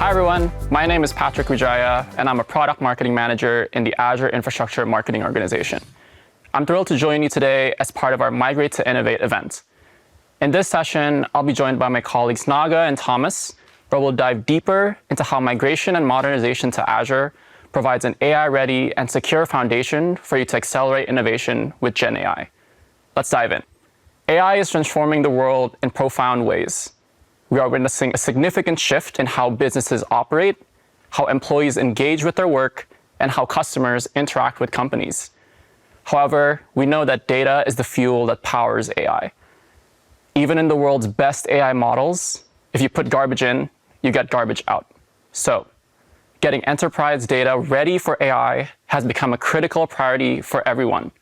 Hi everyone, my name is Patrick Wijaya, and I'm a product marketing manager in the Azure Infrastructure Marketing Organization. I'm thrilled to join you today as part of our Migrate to Innovate event. In this session, I'll be joined by my colleagues Naga and Thomas, where we'll dive deeper into how migration and modernization to Azure provides an AI-ready and secure foundation for you to accelerate innovation with GenAI. Let's dive in. AI is transforming the world in profound ways. We are witnessing a significant shift in how businesses operate, how employees engage with their work, and how customers interact with companies. However, we know that data is the fuel that powers AI. Even in the world's best AI models, if you put garbage in, you get garbage out. So, getting enterprise data ready for AI has become a critical priority for everyone.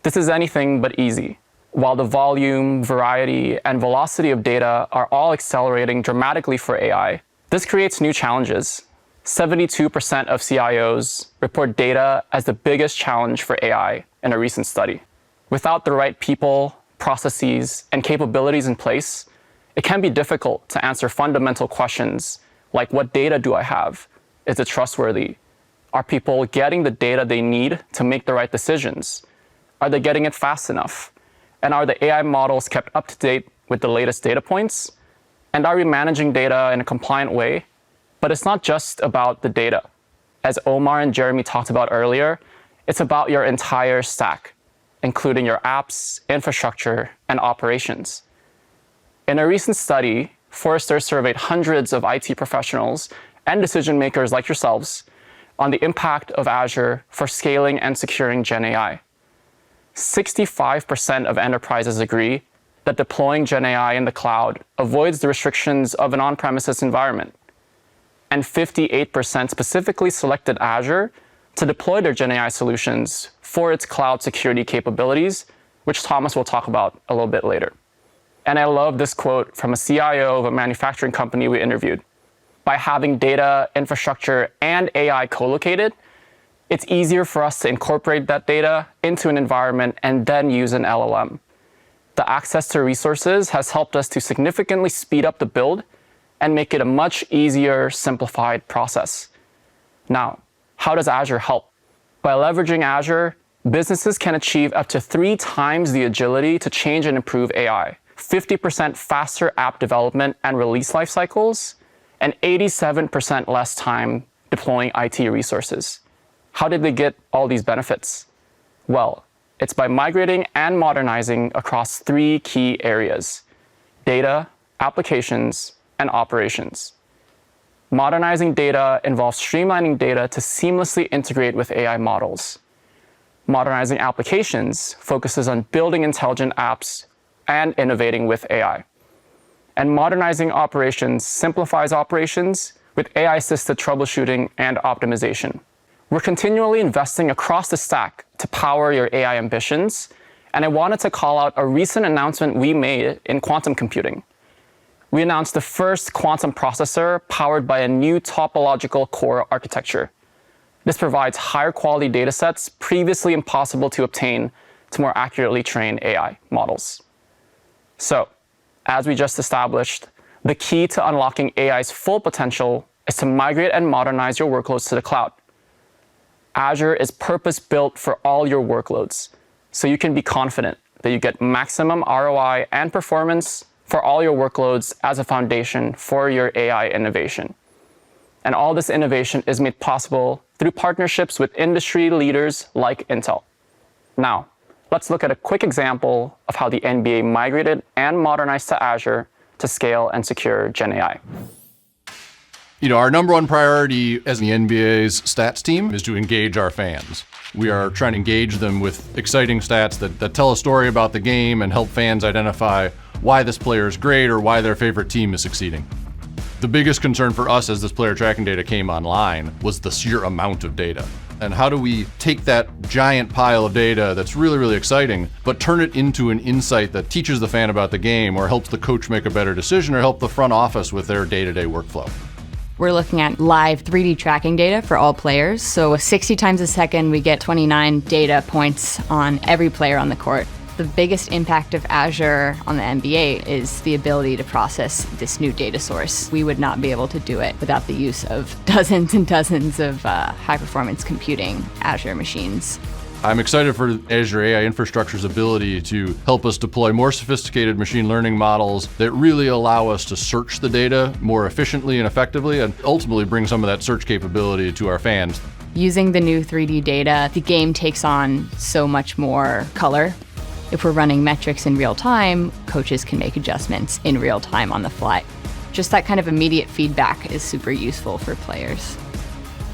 This is anything but easy. While the volume, variety, and velocity of data are all accelerating dramatically for AI, this creates new challenges. 72% of CIOs report data as the biggest challenge for AI in a recent study. Without the right people, processes, and capabilities in place, it can be difficult to answer fundamental questions like, what data do I have? Is it trustworthy? Are people getting the data they need to make the right decisions? Are they getting it fast enough? And are the AI models kept up to date with the latest data points? And are we managing data in a compliant way? But it's not just about the data. As Omar and Jeremy talked about earlier, it's about your entire stack, including your apps, infrastructure, and operations. In a recent study, Forrester surveyed hundreds of IT professionals and decision makers like yourselves on the impact of Azure for scaling and securing GenAI. 65% of enterprises agree that deploying GenAI in the cloud avoids the restrictions of an on-premises environment. And 58% specifically selected Azure to deploy their GenAI solutions for its cloud security capabilities, which Thomas will talk about a little bit later. And I love this quote from a CIO of a manufacturing company we interviewed. By having data, infrastructure, and AI co-located, it's easier for us to incorporate that data into an environment and then use an LLM. The access to resources has helped us to significantly speed up the build and make it a much easier, simplified process. Now, how does Azure help? By leveraging Azure, businesses can achieve up to 3 times the agility to change and improve AI, 50% faster app development and release lifecycles, and 87% less time deploying IT resources. How did they get all these benefits? Well, it's by migrating and modernizing across 3 key areas: data, applications, and operations. Modernizing data involves streamlining data to seamlessly integrate with AI models. Modernizing applications focuses on building intelligent apps and innovating with AI. And modernizing operations simplifies operations with AI-assisted troubleshooting and optimization. We're continually investing across the stack to power your AI ambitions, and I wanted to call out a recent announcement we made in quantum computing. We announced the first quantum processor powered by a new topological core architecture. This provides higher quality datasets previously impossible to obtain to more accurately train AI models. So, as we just established, the key to unlocking AI's full potential is to migrate and modernize your workloads to the cloud. Azure is purpose-built for all your workloads, so you can be confident that you get maximum ROI and performance for all your workloads as a foundation for your AI innovation. And all this innovation is made possible through partnerships with industry leaders like Intel. Now, let's look at a quick example of how the NBA migrated and modernized to Azure to scale and secure GenAI. Our number one priority as the NBA's stats team is to engage our fans. We are trying to engage them with exciting stats that tell a story about the game and help fans identify why this player is great or why their favorite team is succeeding. The biggest concern for us as this player tracking data came online was the sheer amount of data. And how do we take that giant pile of data that's really, really exciting, but turn it into an insight that teaches the fan about the game or helps the coach make a better decision or help the front office with their day-to-day workflow? We're looking at live 3D tracking data for all players. So 60 times a second, we get 29 data points on every player on the court. The biggest impact of Azure on the MBA is the ability to process this new data source. We would not be able to do it without the use of dozens and dozens of high-performance computing Azure machines. I'm excited for Azure AI Infrastructure's ability to help us deploy more sophisticated machine learning models that really allow us to search the data more efficiently and effectively, and ultimately bring some of that search capability to our fans. Using the new 3D data, the game takes on so much more color. If we're running metrics in real time, coaches can make adjustments in real time on the fly. Just that kind of immediate feedback is super useful for players.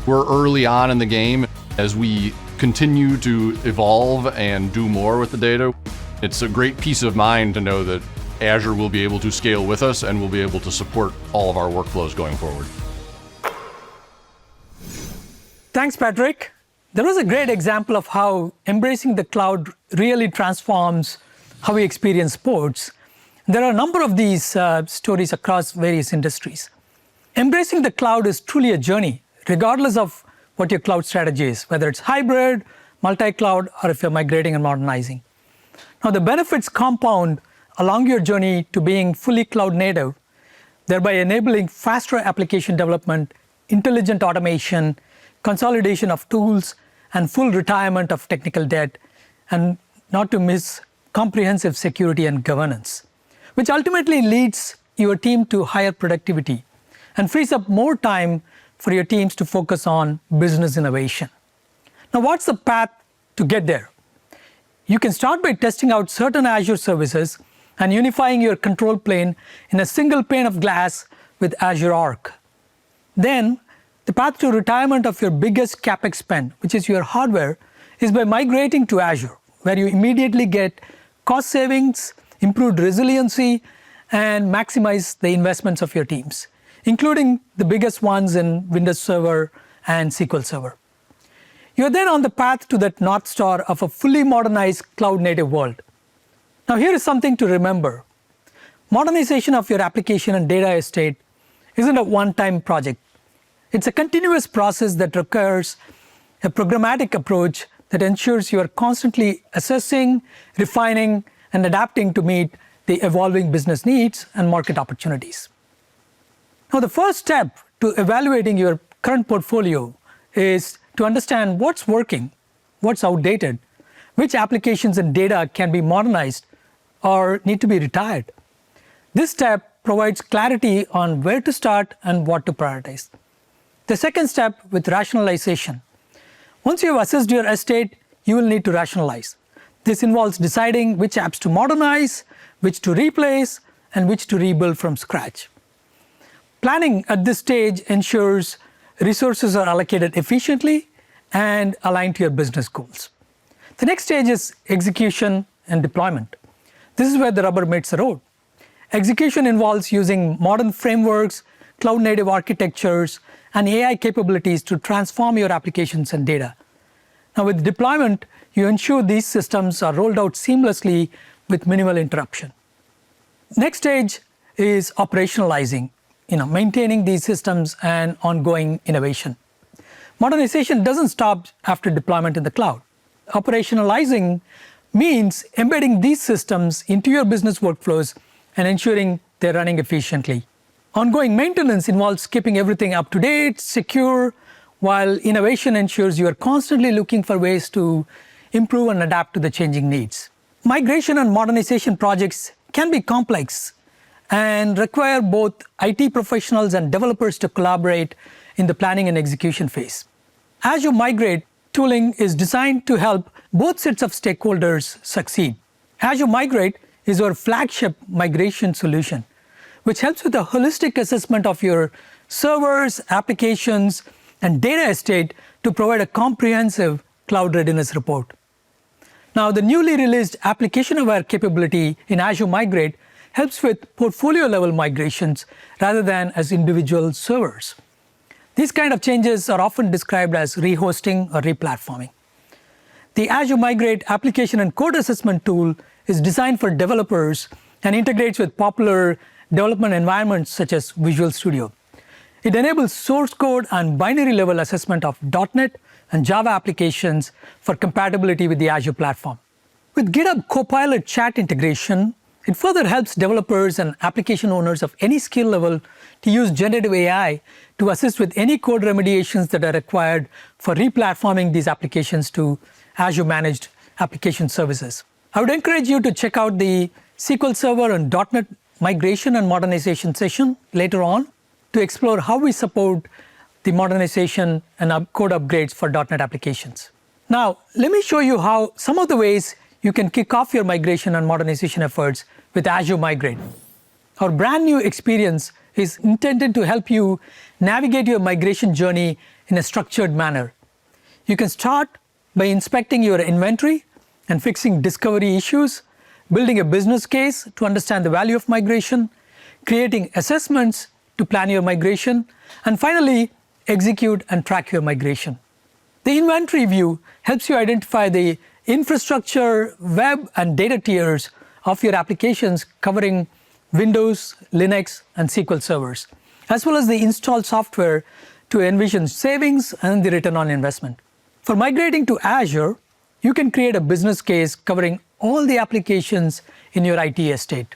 We're early on in the game. As we continue to evolve and do more with the data, it's a great peace of mind to know that Azure will be able to scale with us and will be able to support all of our workflows going forward. Thanks, Patrick. There was a great example of how embracing the cloud really transforms how we experience sports. There are a number of these stories across various industries. Embracing the cloud is truly a journey, regardless of what your cloud strategy is, whether it's hybrid, multi-cloud, or if you're migrating and modernizing. Now, the benefits compound along your journey to being fully cloud native, thereby enabling faster application development, intelligent automation, consolidation of tools, and full retirement of technical debt, and not to miss comprehensive security and governance, which ultimately leads your team to higher productivity and frees up more time for your teams to focus on business innovation. Now, what's the path to get there? You can start by testing out certain Azure services and unifying your control plane in a single pane of glass with Azure Arc. Then, the path to retirement of your biggest CapEx spend, which is your hardware, is by migrating to Azure, where you immediately get cost savings, improved resiliency, and maximize the investments of your teams, including the biggest ones in Windows Server and SQL Server. You're then on the path to that North Star of a fully modernized cloud-native world. Now, here is something to remember. Modernization of your application and data estate isn't a one-time project. It's a continuous process that requires a programmatic approach that ensures you are constantly assessing, refining, and adapting to meet the evolving business needs and market opportunities. Now, the first step to evaluating your current portfolio is to understand what's working, what's outdated, which applications and data can be modernized or need to be retired. This step provides clarity on where to start and what to prioritize. The second step with rationalization. Once you have assessed your estate, you will need to rationalize. This involves deciding which apps to modernize, which to replace, and which to rebuild from scratch. Planning at this stage ensures resources are allocated efficiently and aligned to your business goals. The next stage is execution and deployment. This is where the rubber meets the road. Execution involves using modern frameworks, cloud-native architectures, and AI capabilities to transform your applications and data. Now, with deployment, you ensure these systems are rolled out seamlessly with minimal interruption. Next stage is operationalizing, maintaining these systems and ongoing innovation. Modernization doesn't stop after deployment in the cloud. Operationalizing means embedding these systems into your business workflows and ensuring they're running efficiently. Ongoing maintenance involves keeping everything up to date, secure, while innovation ensures you are constantly looking for ways to improve and adapt to the changing needs. Migration and modernization projects can be complex and require both IT professionals and developers to collaborate in the planning and execution phase. Azure Migrate tooling is designed to help both sets of stakeholders succeed. Azure Migrate is our flagship migration solution, which helps with a holistic assessment of your servers, applications, and data estate to provide a comprehensive cloud readiness report. Now, the newly released application-aware capability in Azure Migrate helps with portfolio-level migrations rather than as individual servers. These kind of changes are often described as rehosting or replatforming. The Azure Migrate application and code assessment tool is designed for developers and integrates with popular development environments such as Visual Studio. It enables source code and binary level assessment of .NET and Java applications for compatibility with the Azure platform. With GitHub Copilot chat integration, it further helps developers and application owners of any skill level to use generative AI to assist with any code remediations that are required for replatforming these applications to Azure Managed Application Services. I would encourage you to check out the SQL Server and .NET Migration and Modernization session later on to explore how we support the modernization and code upgrades for .NET applications. Now, let me show you how some of the ways you can kick off your migration and modernization efforts with Azure Migrate. Our brand new experience is intended to help you navigate your migration journey in a structured manner. You can start by inspecting your inventory and fixing discovery issues, building a business case to understand the value of migration, creating assessments to plan your migration, and finally, execute and track your migration. The inventory view helps you identify the infrastructure, web, and data tiers of your applications covering Windows, Linux, and SQL servers, as well as the installed software to envision savings and the return on investment. For migrating to Azure, you can create a business case covering all the applications in your IT estate.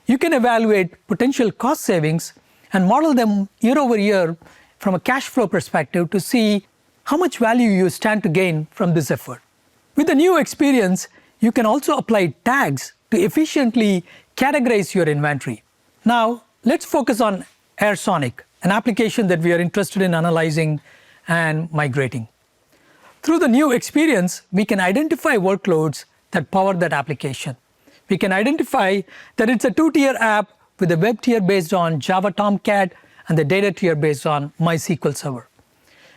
You can evaluate potential cost savings and model them year over year from a cash flow perspective to see how much value you stand to gain from this effort. With the new experience, you can also apply tags to efficiently categorize your inventory. Now, let's focus on AirSonic, an application that we are interested in analyzing and migrating. Through the new experience, we can identify workloads that power that application. We can identify that it's a two-tier app with a web tier based on Java Tomcat and the data tier based on MySQL Server.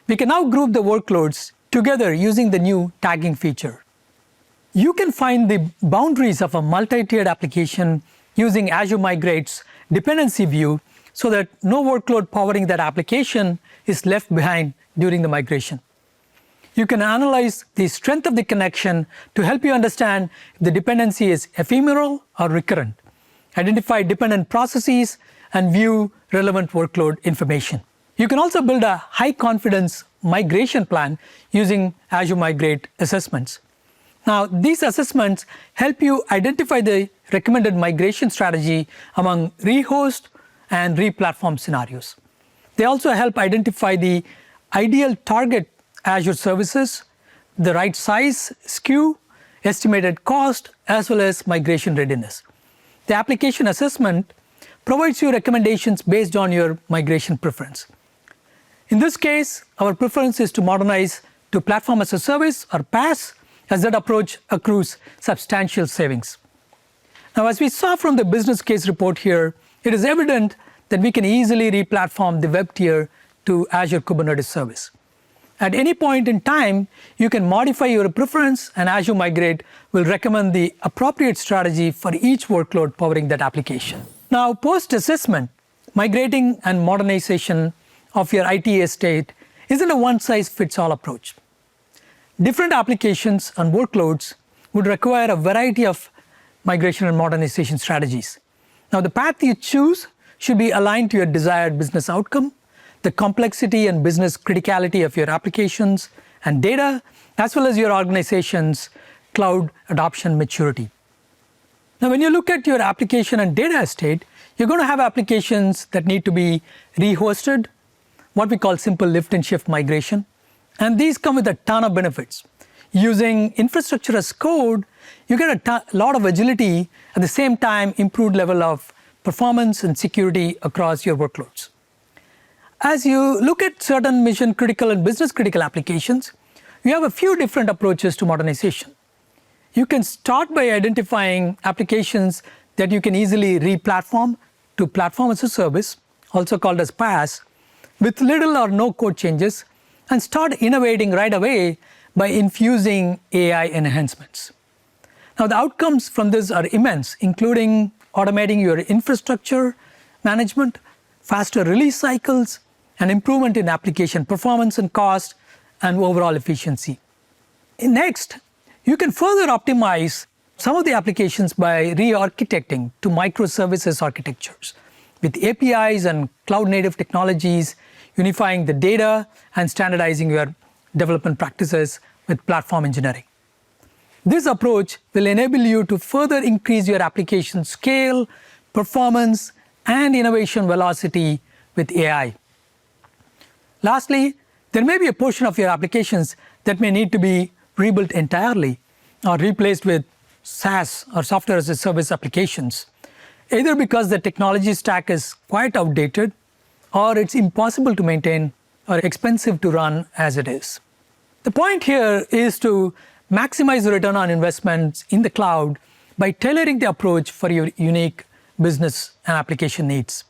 We can now group the workloads together using the new tagging feature. You can find the boundaries of a multi-tiered application using Azure Migrate's dependency view so that no workload powering that application is left behind during the migration. You can analyze the strength of the connection to help you understand if the dependency is ephemeral or recurrent, identify dependent processes, and view relevant workload information. You can also build a high-confidence migration plan using Azure Migrate assessments. Now, these assessments help you identify the recommended migration strategy among rehost and replatform scenarios. They also help identify the ideal target Azure services, the right size, SKU, estimated cost, as well as migration readiness. The application assessment provides you recommendations based on your migration preference. In this case, our preference is to modernize to Platform as a Service or PaaS, as that approach accrues substantial savings. Now, as we saw from the business case report here, it is evident that we can easily replatform the web tier to Azure Kubernetes Service. At any point in time, you can modify your preference, and Azure Migrate will recommend the appropriate strategy for each workload powering that application. Now, post-assessment, migrating and modernization of your IT estate isn't a one-size-fits-all approach. Different applications and workloads would require a variety of migration and modernization strategies. Now, the path you choose should be aligned to your desired business outcome, the complexity and business criticality of your applications and data, as well as your organization's cloud adoption maturity. Now, when you look at your application and data estate, you're going to have applications that need to be rehosted, what we call simple lift and shift migration. And these come with a ton of benefits. Using infrastructure as code, you get a lot of agility, at the same time improved level of performance and security across your workloads. As you look at certain mission critical and business critical applications, you have a few different approaches to modernization. You can start by identifying applications that you can easily re-platform to Platform as a Service, also called as PaaS, with little or no code changes, and start innovating right away by infusing AI enhancements. Now, the outcomes from this are immense, including automating your infrastructure management, faster release cycles, and improvement in application performance and cost, and overall efficiency. Next, you can further optimize some of the applications by re-architecting to microservices architectures with APIs and cloud-native technologies, unifying the data and standardizing your development practices with platform engineering. This approach will enable you to further increase your application scale, performance, and innovation velocity with AI. Lastly, there may be a portion of your applications that may need to be rebuilt entirely or replaced with SaaS or software as a service applications, either because the technology stack is quite outdated or it's impossible to maintain or expensive to run as it is. The point here is to maximize the return on investments in the cloud by tailoring the approach for your unique business and application needs.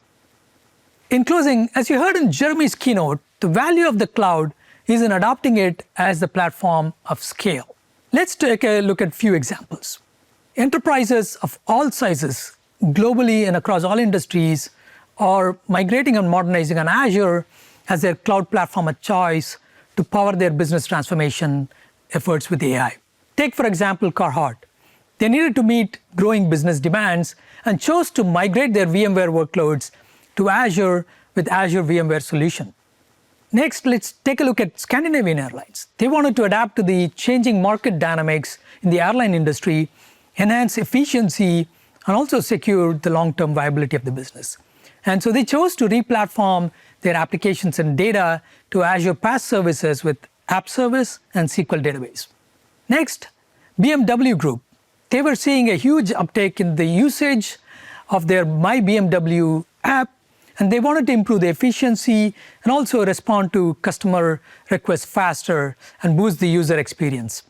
In closing, as you heard in Jeremy's keynote, the value of the cloud is in adopting it as the platform of scale. Let's take a look at a few examples. Enterprises of all sizes, globally and across all industries, are migrating and modernizing on Azure as their cloud platform of choice to power their business transformation efforts with AI. Take, for example, Carhartt. They needed to meet growing business demands and chose to migrate their VMware workloads to Azure with Azure VMware Solution. Next, let's take a look at Scandinavian Airlines. They wanted to adapt to the changing market dynamics in the airline industry, enhance efficiency, and also secure the long-term viability of the business. And so they chose to re-platform their applications and data to Azure PaaS services with App Service and SQL Database. Next, BMW Group. They were seeing a huge uptake in the usage of their My BMW app, and they wanted to improve the efficiency and also respond to customer requests faster and boost the user experience.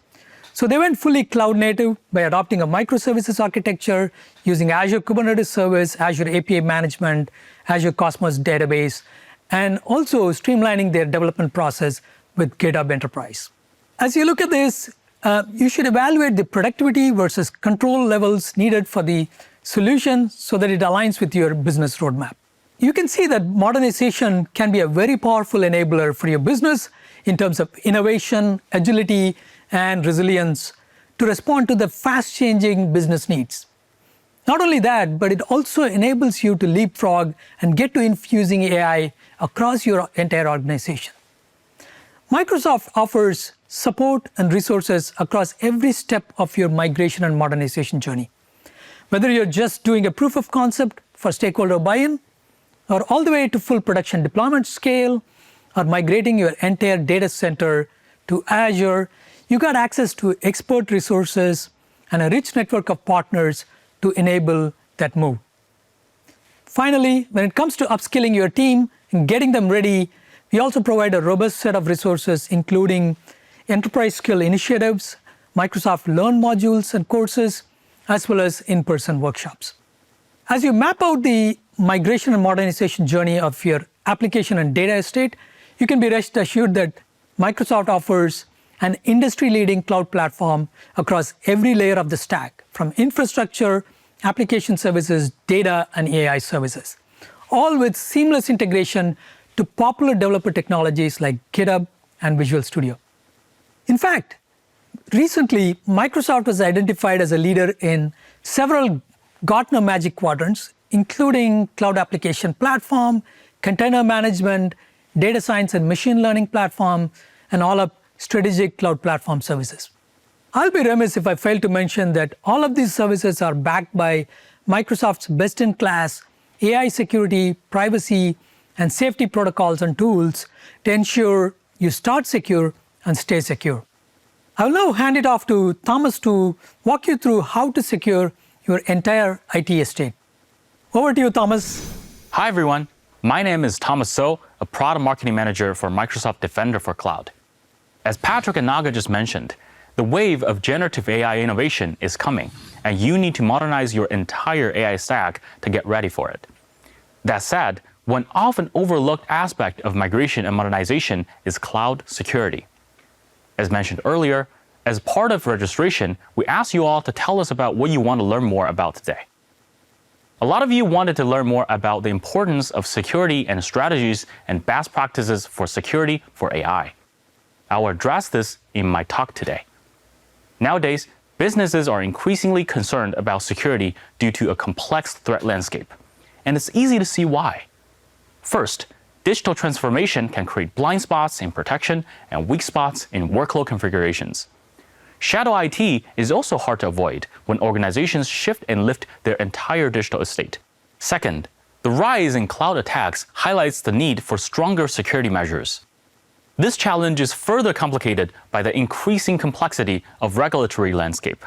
So they went fully cloud native by adopting a microservices architecture using Azure Kubernetes Service, Azure API Management, Azure Cosmos Database, and also streamlining their development process with GitHub Enterprise. As you look at this, you should evaluate the productivity versus control levels needed for the solution so that it aligns with your business roadmap. You can see that modernization can be a very powerful enabler for your business in terms of innovation, agility, and resilience to respond to the fast-changing business needs. Not only that, but it also enables you to leapfrog and get to infusing AI across your entire organization. Microsoft offers support and resources across every step of your migration and modernization journey. Whether you're just doing a proof of concept for stakeholder buy-in, or all the way to full production deployment scale, or migrating your entire data center to Azure, you got access to expert resources and a rich network of partners to enable that move. Finally, when it comes to upskilling your team and getting them ready, we also provide a robust set of resources, including enterprise skill initiatives, Microsoft Learn modules and courses, as well as in-person workshops. As you map out the migration and modernization journey of your application and data estate, you can be rest assured that Microsoft offers an industry-leading cloud platform across every layer of the stack, from infrastructure, application services, data, and AI services, all with seamless integration to popular developer technologies like GitHub and Visual Studio. In fact, recently, Microsoft was identified as a leader in several Gartner Magic Quadrants, including Cloud Application Platform, Container Management, Data Science and Machine Learning Platform, and all of Strategic Cloud Platform Services. I'll be remiss if I fail to mention that all of these services are backed by Microsoft's best-in-class AI security, privacy, and safety protocols and tools to ensure you start secure and stay secure. I will now hand it off to Thomas to walk you through how to secure your entire IT estate. Over to you, Thomas. Hi, everyone. My name is Thomas So, a product marketing manager for Microsoft Defender for Cloud. As Patrick and Naga just mentioned, the wave of generative AI innovation is coming, and you need to modernize your entire AI stack to get ready for it. That said, one often overlooked aspect of migration and modernization is cloud security. As mentioned earlier, as part of registration, we asked you all to tell us about what you want to learn more about today. A lot of you wanted to learn more about the importance of security and strategies and best practices for security for AI. I will address this in my talk today. Nowadays, businesses are increasingly concerned about security due to a complex threat landscape, and it's easy to see why. First, digital transformation can create blind spots in protection and weak spots in workload configurations. Shadow IT is also hard to avoid when organizations shift and lift their entire digital estate. Second, the rise in cloud attacks highlights the need for stronger security measures. This challenge is further complicated by the increasing complexity of regulatory landscape.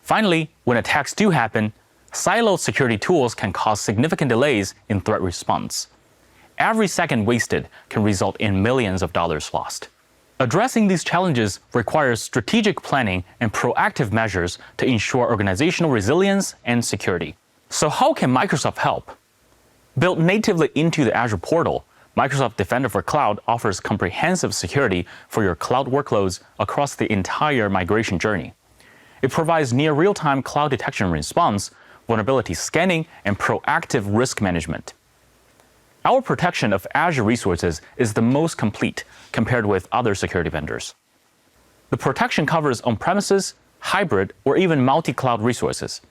Finally, when attacks do happen, siloed security tools can cause significant delays in threat response. Every second wasted can result in millions of dollars lost. Addressing these challenges requires strategic planning and proactive measures to ensure organizational resilience and security. So how can Microsoft help? Built natively into the Azure portal, Microsoft Defender for Cloud offers comprehensive security for your cloud workloads across the entire migration journey. It provides near real-time cloud detection and response, vulnerability scanning, and proactive risk management. Our protection of Azure resources is the most complete compared with other security vendors. The protection covers on-premises, hybrid, or even multi-cloud resources.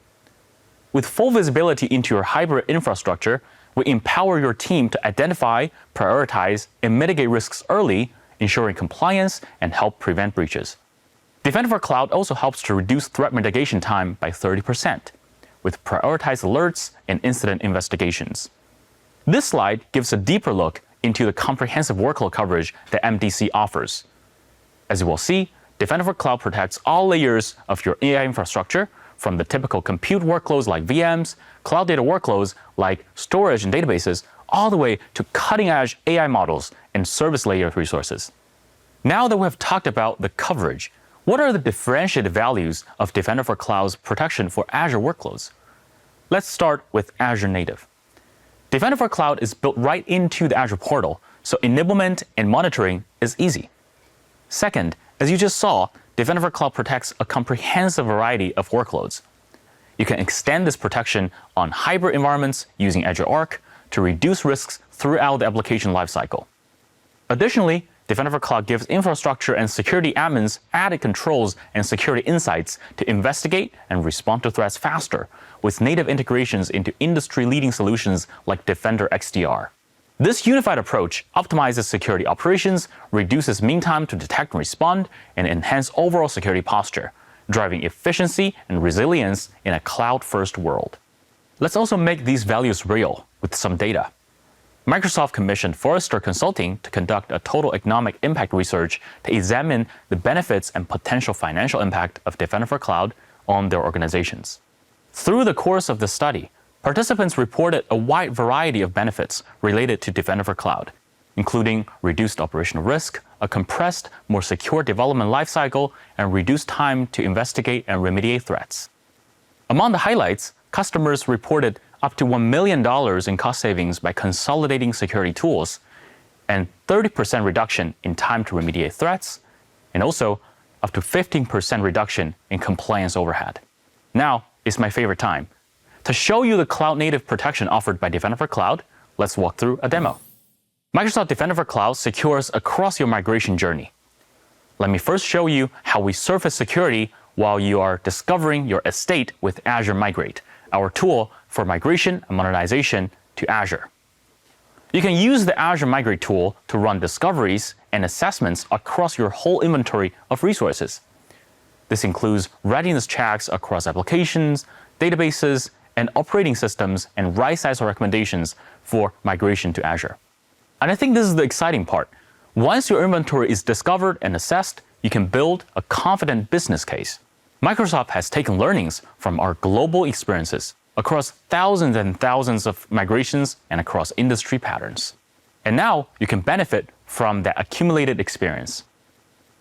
With full visibility into your hybrid infrastructure, we empower your team to identify, prioritize, and mitigate risks early, ensuring compliance and help prevent breaches. Defender for Cloud also helps to reduce threat mitigation time by 30%, with prioritized alerts and incident investigations. This slide gives a deeper look into the comprehensive workload coverage that MDC offers. As you will see, Defender for Cloud protects all layers of your AI infrastructure, from the typical compute workloads like VMs, cloud data workloads like storage and databases, all the way to cutting-edge AI models and service layer resources. Now that we have talked about the coverage, what are the differentiated values of Defender for Cloud's protection for Azure workloads? Let's start with Azure Native. Defender for Cloud is built right into the Azure portal, so enablement and monitoring is easy. Second, as you just saw, Defender for Cloud protects a comprehensive variety of workloads. You can extend this protection on hybrid environments using Azure Arc to reduce risks throughout the application lifecycle. Additionally, Defender for Cloud gives infrastructure and security admins added controls and security insights to investigate and respond to threats faster, with native integrations into industry-leading solutions like Defender XDR. This unified approach optimizes security operations, reduces mean time to detect and respond, and enhance overall security posture, driving efficiency and resilience in a cloud-first world. Let's also make these values real with some data. Microsoft commissioned Forrester Consulting to conduct a total economic impact research to examine the benefits and potential financial impact of Defender for Cloud on their organizations. Through the course of the study, participants reported a wide variety of benefits related to Defender for Cloud, including reduced operational risk, a compressed, more secure development lifecycle, and reduced time to investigate and remediate threats. Among the highlights, customers reported up to $1 million in cost savings by consolidating security tools, and 30% reduction in time to remediate threats, and also up to 15% reduction in compliance overhead. Now is my favorite time. To show you the cloud-native protection offered by Defender for Cloud, let's walk through a demo. Microsoft Defender for Cloud secures across your migration journey. Let me first show you how we surface security while you are discovering your estate with Azure Migrate, our tool for migration and modernization to Azure. You can use the Azure Migrate tool to run discoveries and assessments across your whole inventory of resources. This includes readiness checks across applications, databases, and operating systems, and right-size recommendations for migration to Azure. And I think this is the exciting part. Once your inventory is discovered and assessed, you can build a confident business case. Microsoft has taken learnings from our global experiences across thousands and thousands of migrations and across industry patterns. And now you can benefit from that accumulated experience.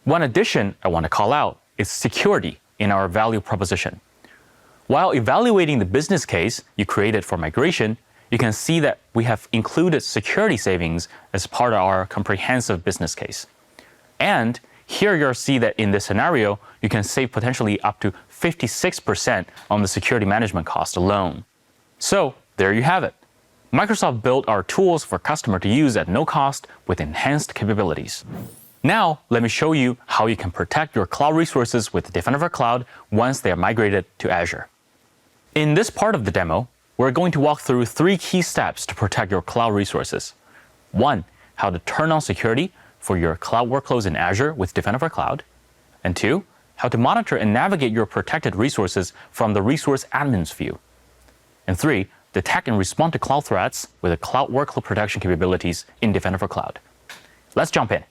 One addition I want to call out is security in our value proposition. While evaluating the business case you created for migration, you can see that we have included security savings as part of our comprehensive business case. And here you'll see that in this scenario, you can save potentially up to 56% on the security management cost alone. So there you have it. Microsoft built our tools for customer to use at no cost with enhanced capabilities. Now, let me show you how you can protect your cloud resources with Defender for Cloud once they are migrated to Azure. In this part of the demo, we're going to walk through 3 key steps to protect your cloud resources. 1, how to turn on security for your cloud workloads in Azure with Defender for Cloud. And 2, how to monitor and navigate your protected resources from the resource admin's view. And 3, detect and respond to cloud threats with the cloud workload protection capabilities in Defender for Cloud. Let's jump in.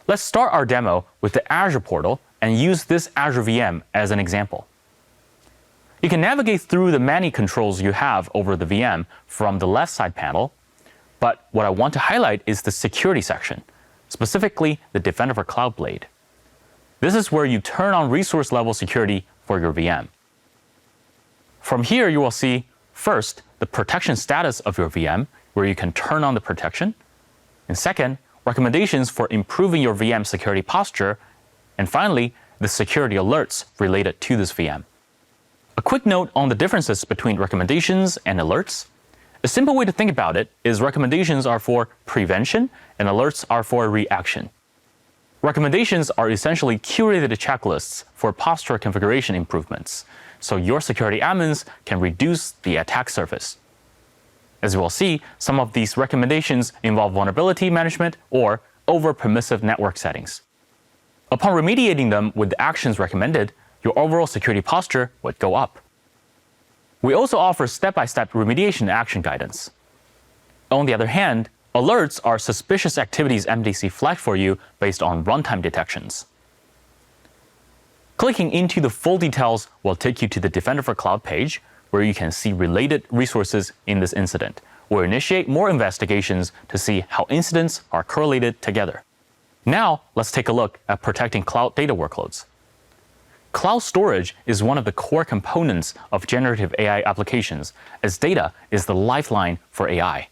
Let's start our demo with the Azure portal and use this Azure VM as an example. You can navigate through the many controls you have over the VM from the left side panel, but what I want to highlight is the security section, specifically the Defender for Cloud blade. This is where you turn on resource level security for your VM. From here, you will see, first, the protection status of your VM, where you can turn on the protection, and second, recommendations for improving your VM security posture, and finally, the security alerts related to this VM. A quick note on the differences between recommendations and alerts. A simple way to think about it is recommendations are for prevention and alerts are for reaction. Recommendations are essentially curated checklists for posture configuration improvements, so your security admins can reduce the attack surface. As you will see, some of these recommendations involve vulnerability management or over-permissive network settings. Upon remediating them with the actions recommended, your overall security posture would go up. We also offer step-by-step remediation action guidance. On the other hand, alerts are suspicious activities MDC flagged for you based on runtime detections. Clicking into the full details will take you to the Defender for Cloud page, where you can see related resources in this incident, or initiate more investigations to see how incidents are correlated together. Now, let's take a look at protecting cloud data workloads. Cloud storage is one of the core components of generative AI applications, as data is the lifeline for AI.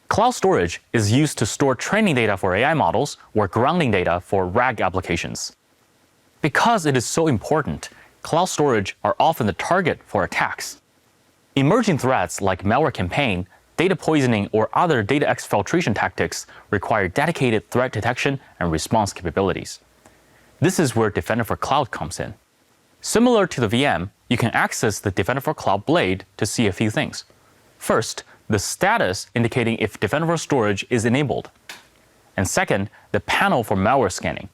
Cloud storage is used to store training data for AI models or grounding data for RAG applications. Because it is so important, cloud storage are often the target for attacks. Emerging threats like malware campaign, data poisoning, or other data exfiltration tactics require dedicated threat detection and response capabilities. This is where Defender for Cloud comes in. Similar to the VM, you can access the Defender for Cloud blade to see a few things. First, the status indicating if Defender for Storage is enabled. And second, the panel for malware scanning.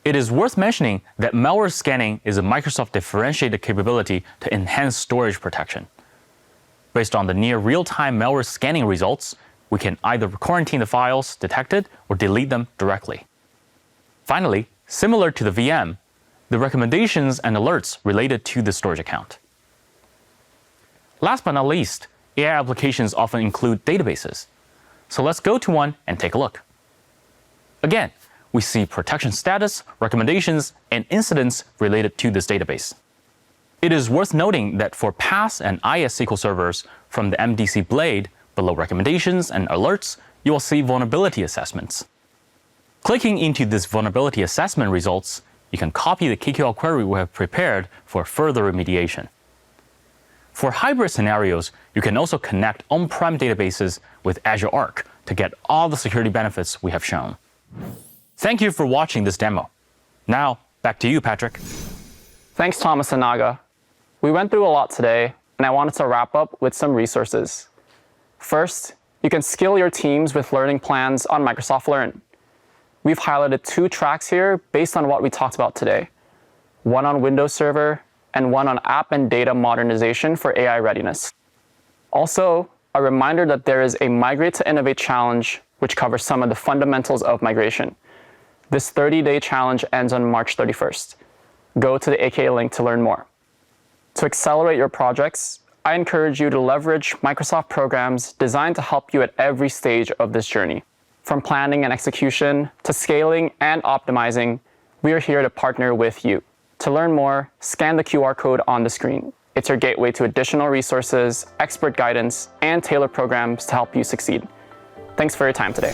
It is worth mentioning that malware scanning is a Microsoft differentiated capability to enhance storage protection. Based on the near real-time malware scanning results, we can either quarantine the files detected or delete them directly. Finally, similar to the VM, the recommendations and alerts related to the storage account. Last but not least, AI applications often include databases. So let's go to one and take a look. Again, we see protection status, recommendations, and incidents related to this database. It is worth noting that for PAS and IS SQL servers from the MDC blade, below recommendations and alerts, you will see vulnerability assessments. Clicking into this vulnerability assessment results, you can copy the KQL query we have prepared for further remediation. For hybrid scenarios, you can also connect on-prem databases with Azure Arc to get all the security benefits we have shown. Thank you for watching this demo. Now, back to you, Patrick. Thanks, Thomas and Naga. We went through a lot today, and I wanted to wrap up with some resources. First, you can skill your teams with learning plans on Microsoft Learn. We've highlighted 2 tracks here based on what we talked about today. One on Windows Server and one on app and data modernization for AI readiness. Also, a reminder that there is a Migrate to Innovate challenge, which covers some of the fundamentals of migration. This 30-day challenge ends on March 31st. Go to the AKA link to learn more. To accelerate your projects, I encourage you to leverage Microsoft programs designed to help you at every stage of this journey. From planning and execution to scaling and optimizing, we are here to partner with you. To learn more, scan the QR code on the screen. It's your gateway to additional resources, expert guidance, and tailored programs to help you succeed. Thanks for your time today.